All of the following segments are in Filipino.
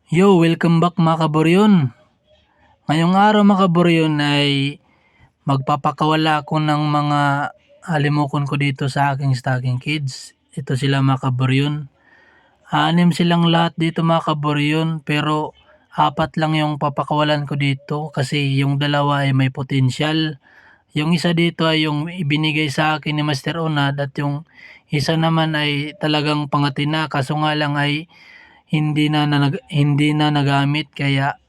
Yo, welcome back mga kaboryon. Ngayong araw mga kaboryon ay magpapakawala ako ng mga halimukon ko dito sa aking stocking kids. Ito sila mga kaboryon. Anim silang lahat dito mga kaboryon, pero apat lang yung papakawalan ko dito kasi yung dalawa ay may potensyal. Yung isa dito ay yung ibinigay sa akin ni Master Onad at yung isa naman ay talagang pangati na, kaso nga lang ay hindi na nagamit, kaya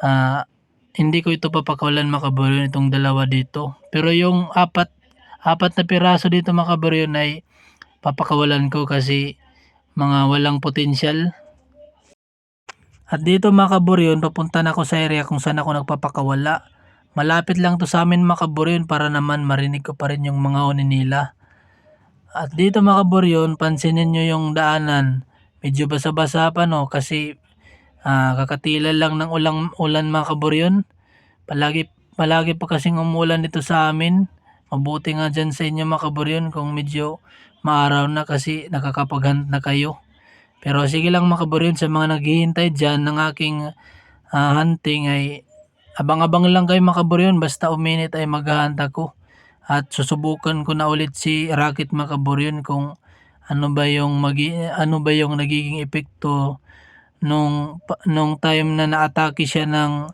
ah, hindi ko ito papakawalan mga kaboryon, itong dalawa dito. Pero yung apat na piraso dito mga kaboryon ay papakawalan ko kasi mga walang potensyal. At dito mga kaboryon, papunta na ako sa area kung saan ako nagpapakawala. Malapit lang to sa amin mga kaboryon para naman marinig ko pa rin yung mga huni nila. At dito mga kaboryon, pansinin nyo yung daanan. Medyo basa-basa pa no kasi kakatila lang ng ulan mga kaboryon. Palagi pa kasing umulan dito sa amin. Mabuti nga dyan sa inyo mga kaboryon kung medyo maaraw na kasi nakakapaghunt na kayo. Pero sige lang mga kaboryon, sa mga naghihintay dyan ng aking hunting ay abang-abang lang kayo mga kaboryon, basta uminit ay maghahunt ako. At susubukan ko na ulit si Rocket mga kaboryon kung ano ba yung nagiging epekto nung time na naatake siya ng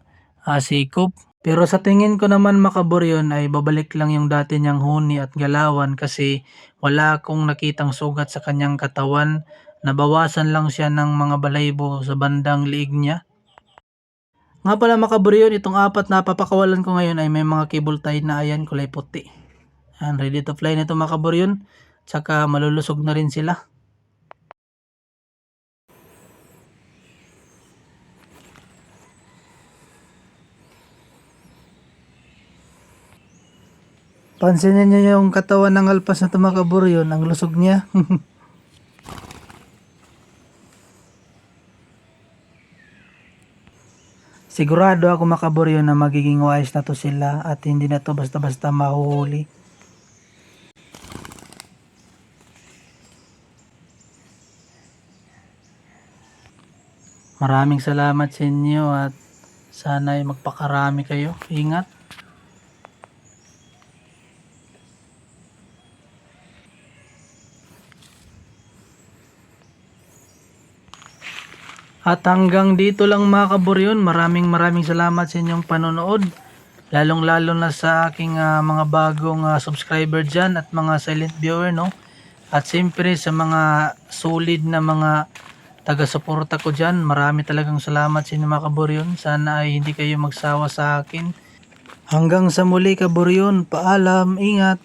sikop. Pero sa tingin ko naman mga kaboryon ay babalik lang yung dati niyang huni at galawan kasi wala akong nakitang sugat sa kanyang katawan. Nabawasan lang siya ng mga balaybo sa bandang liig niya. Nga pala mga kaboryon, itong apat na papakawalan ko ngayon ay may mga cable tie na, ayan, kulay puti. Ayan, ready to fly na ito mga kaboryon. Tsaka malulusog na rin sila. Pansinin niyo yung katawan ng alpas na ito mga kaboryon, ang lusog niya. Sigurado ako mga kaboryon na magiging wise na to sila at hindi na to basta-basta mahuhuli. Maraming salamat sa inyo at sana ay magpakarami kayo. Ingat. At hanggang dito lang mga kaboryon, maraming salamat sa inyong panonood. Lalong-lalo na sa aking mga bagong subscriber dyan at mga silent viewer, no? At siyempre sa mga solid na mga taga-suporta ko dyan, marami talagang salamat sa inyo mga kaboryon. Sana ay hindi kayo magsawa sa akin. Hanggang sa muli kaboryon, paalam, ingat.